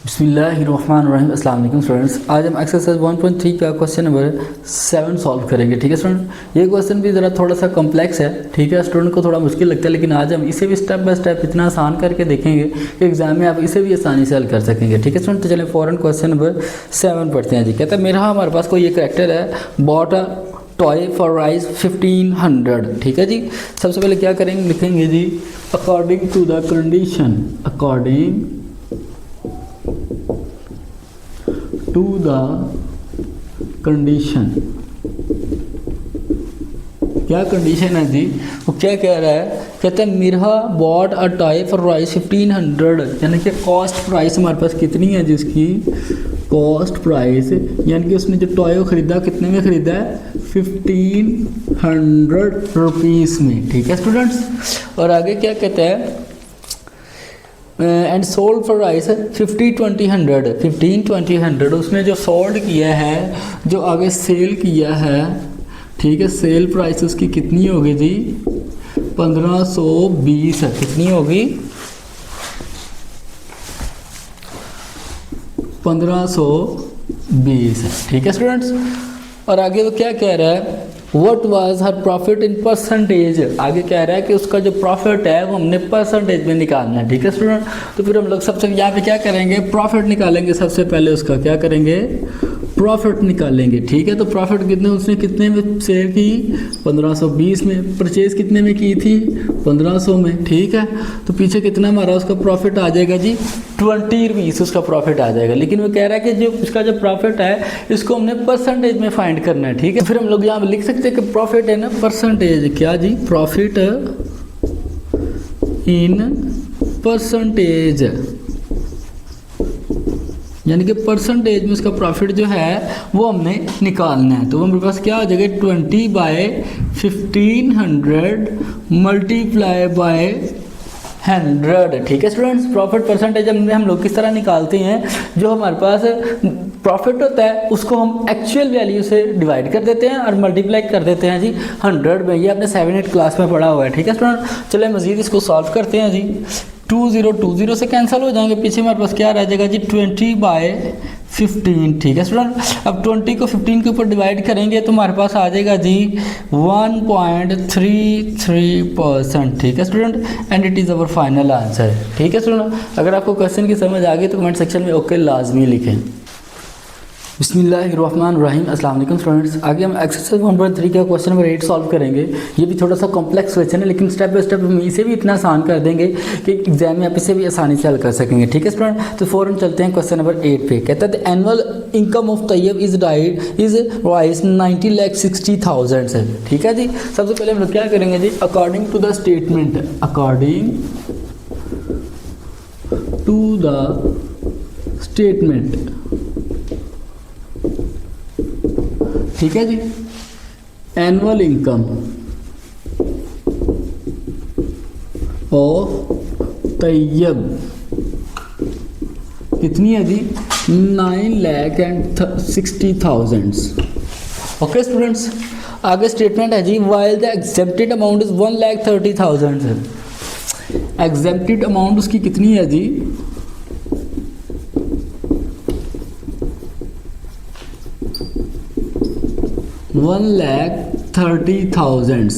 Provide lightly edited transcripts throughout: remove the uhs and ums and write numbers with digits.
बिस्मिल्लाहिर्रहमानिर्रहीम। अस्सलाम वालेकुम स्टूडेंट्स, आज हम एक्सरसाइज 1.3 का क्वेश्चन नंबर 7 सॉल्व करेंगे। ठीक है स्टूडेंट, ये क्वेश्चन भी ज़रा थोड़ा सा कॉम्प्लेक्स है। ठीक है, स्टूडेंट को थोड़ा मुश्किल लगता है, लेकिन आज हम इसे भी स्टेप बाय स्टेप इतना आसान करके देखेंगे कि एग्जाम में आप इसे भी आसानी से हल कर सकेंगे। ठीक है स्टूडेंट, तो चलें फ़ौरन क्वेश्चन नंबर 7 पढ़ते हैं। जी कहता है मेरा हमारे पास कोई एक करेक्टर है, bought a toy for rice 1500। ठीक है जी, सबसे पहले क्या करेंगे, लिखेंगे जी according to the condition, according to the condition. क्या कंडीशन है जी, वो क्या कह रहा है, कहते हैं Mirha bought a toy for rice 1500, यानी कि कॉस्ट प्राइस हमारे पास कितनी है जिसकी कॉस्ट प्राइस, यानी कि उसने जो टॉय को ख़रीदा कितने में ख़रीदा है, 1500 रुपीज़ में। ठीक है स्टूडेंट्स, और आगे क्या कहते हैं, एंड सोल्ड फॉर राइस 15-20 उसने जो सोल्ड किया है, जो आगे सेल किया है, ठीक है, सेल प्राइस उसकी कितनी होगी जी, 1520 है। कितनी होगी, 1520 है। ठीक है स्टूडेंट्स, और आगे वो क्या कह रहा है, What was her profit in percentage, आगे कह रहा है कि उसका जो प्रॉफिट है वो हमने परसेंटेज में निकालना है। ठीक है स्टूडेंट, तो फिर हम लोग सबसे यहाँ पे क्या करेंगे, प्रॉफिट निकालेंगे। सबसे पहले उसका क्या करेंगे, प्रॉफिट निकालेंगे। ठीक है, तो प्रॉफिट कितने, उसने कितने में सेल की, 1520 में, परचेज कितने में की थी, 1500 में। ठीक है, तो पीछे कितना हमारा उसका प्रॉफिट आ जाएगा जी, 20 रुपीज़ उसका प्रॉफिट आ जाएगा। लेकिन वो कह रहा है कि जो उसका जो प्रॉफिट है इसको हमने परसेंटेज में फाइंड करना है। ठीक है, फिर हम लोग यहाँ पे लिख सकते हैं कि प्रॉफिट है ना परसेंटेज, क्या जी, प्रॉफिट इन परसेंटेज, यानी कि परसेंटेज में उसका प्रॉफिट जो है वो हमने निकालना है। तो वो मेरे पास क्या हो जाएगा, 20/1500 मल्टीप्लाई बाय 100। ठीक है स्टूडेंट्स, प्रॉफिट परसेंटेज हम लोग किस तरह निकालते हैं, जो हमारे पास प्रॉफिट होता है उसको हम एक्चुअल वैल्यू से डिवाइड कर देते हैं और मल्टीप्लाई कर देते हैं जी 100 में। ये आपने 7-8 क्लास में पढ़ा हुआ है। ठीक है स्टूडेंट, चलिए मज़ीद इसको सॉल्व करते हैं जी। 20 से कैंसिल हो जाएंगे, पीछे हमारे पास क्या रह जाएगा जी, 20/15। ठीक है स्टूडेंट, अब 20 को 15 के ऊपर डिवाइड करेंगे तो हमारे पास आ जाएगा जी 1.33%। ठीक है student, and it is our final answer. ठीक है स्टूडेंट, अगर आपको क्वेश्चन की समझ आ गई तो कमेंट सेक्शन में ओके लाजमी लिखें। बिस्मिल्लाहिर्रहमानिर्रहीम। अस्सलाम वालेकुम स्टूडेंट्स, आगे हम एक्सरसाइज 1.3 का क्वेश्चन नंबर 8 सॉल्व करेंगे। ये भी थोड़ा सा कॉम्प्लेक्स क्वेश्चन है, लेकिन स्टेप बाय स्टेप हम इसे भी इतना आसान कर देंगे कि एग्जाम में आप इसे भी आसानी से हल कर सकेंगे। ठीक है स्टूडेंट, तो फ़ौरन चलते हैं क्वेश्चन नंबर 8 पे। कहता है the annual income of Tayyab is rice 90,60,000 है। ठीक है जी, सबसे पहले हम लोग क्या करेंगे जी, according to the statement, according to the statement. ठीक है जी, एनुअल इनकम ऑफ तैयब कितनी है जी, 9,60,000। ओके स्टूडेंट्स, आगे स्टेटमेंट है जी, while the exempted amount is 1,30,000 है। एग्जेम्प्टेड अमाउंट उसकी कितनी है जी, 1,30,000।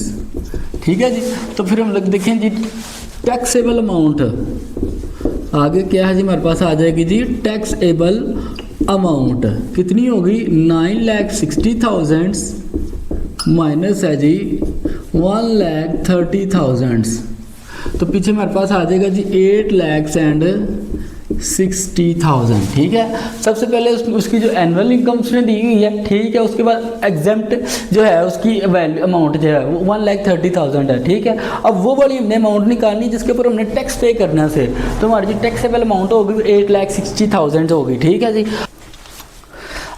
ठीक है जी, तो फिर हम लोग देखें जी टैक्सेबल अमाउंट, आगे क्या है जी, हमारे पास आ जाएगी जी टैक्सेबल अमाउंट कितनी होगी, 9,60,000 माइनस है जी 1,30,000, तो पीछे हमारे पास आ जाएगा जी 8,60,000। ठीक है, सबसे पहले उसकी जो एनुअल इनकम उसने दी हुई है, ठीक है, उसके बाद एग्जेम्प्ट जो है उसकी वैल्यू अमाउंट जो है वो 1,30,000 है। ठीक है, अब वो वाली हमने अमाउंट निकालनी जिसके ऊपर हमने टैक्स पे करना से, तो हमारी जो टैक्सेबल अमाउंट होगी 8,60,000 होगी। ठीक है जी,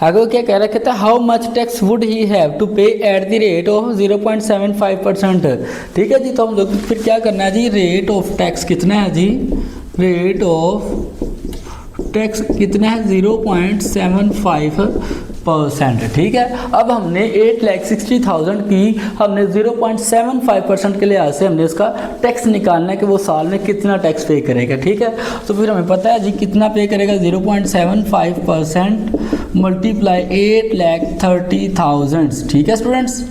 आगे वो क्या कह रहा है, कहता है how much tax would he have to pay at the rate of 0.75%। ठीक है जी, तो हम लोग फिर क्या करना है जी, रेट ऑफ टैक्स कितना है जी, रेट ऑफ टैक्स कितना है 0.75 %। ठीक है, अब हमने 8,60,000 की हमने 0.75% के लिहाज से हमने इसका टैक्स निकालना है कि वो साल में कितना टैक्स पे करेगा। ठीक है, तो फिर हमें पता है जी कितना पे करेगा, 0.75% मल्टीप्लाई 8,30,000। ठीक है स्टूडेंट्स,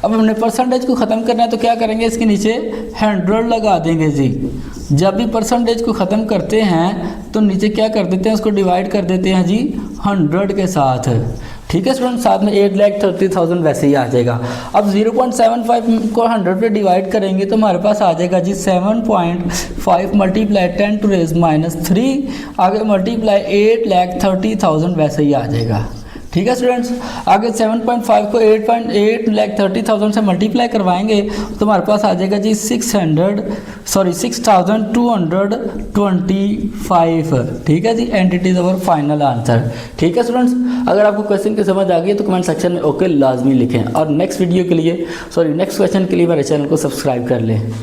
अब हमने परसेंटेज को ख़त्म करना है तो क्या करेंगे, इसके नीचे 100 लगा देंगे जी। जब भी परसेंटेज को ख़त्म करते हैं तो नीचे क्या कर देते हैं, उसको डिवाइड कर देते हैं जी 100 के साथ। ठीक है स्टूडेंट, साथ में 8,30,000 वैसे ही आ जाएगा। अब 0.75 को 100 पे डिवाइड करेंगे तो हमारे पास आ जाएगा जी 7.5 मल्टीप्लाई 10⁻³ आगे मल्टीप्लाई 8,30,000 वैसे ही आ जाएगा। ठीक है स्टूडेंट्स, आगे 7.5 को 8,30,000 से मल्टीप्लाई करवाएंगे तो हमारे पास आ जाएगा जी 6,225। ठीक है जी, and it is our final answer. ठीक है स्टूडेंट्स, अगर आपको क्वेश्चन की समझ आ गई तो कमेंट सेक्शन में ओके लाजमी लिखें और नेक्स्ट वीडियो के लिए नेक्स्ट क्वेश्चन के लिए मेरे चैनल को सब्सक्राइब कर लें।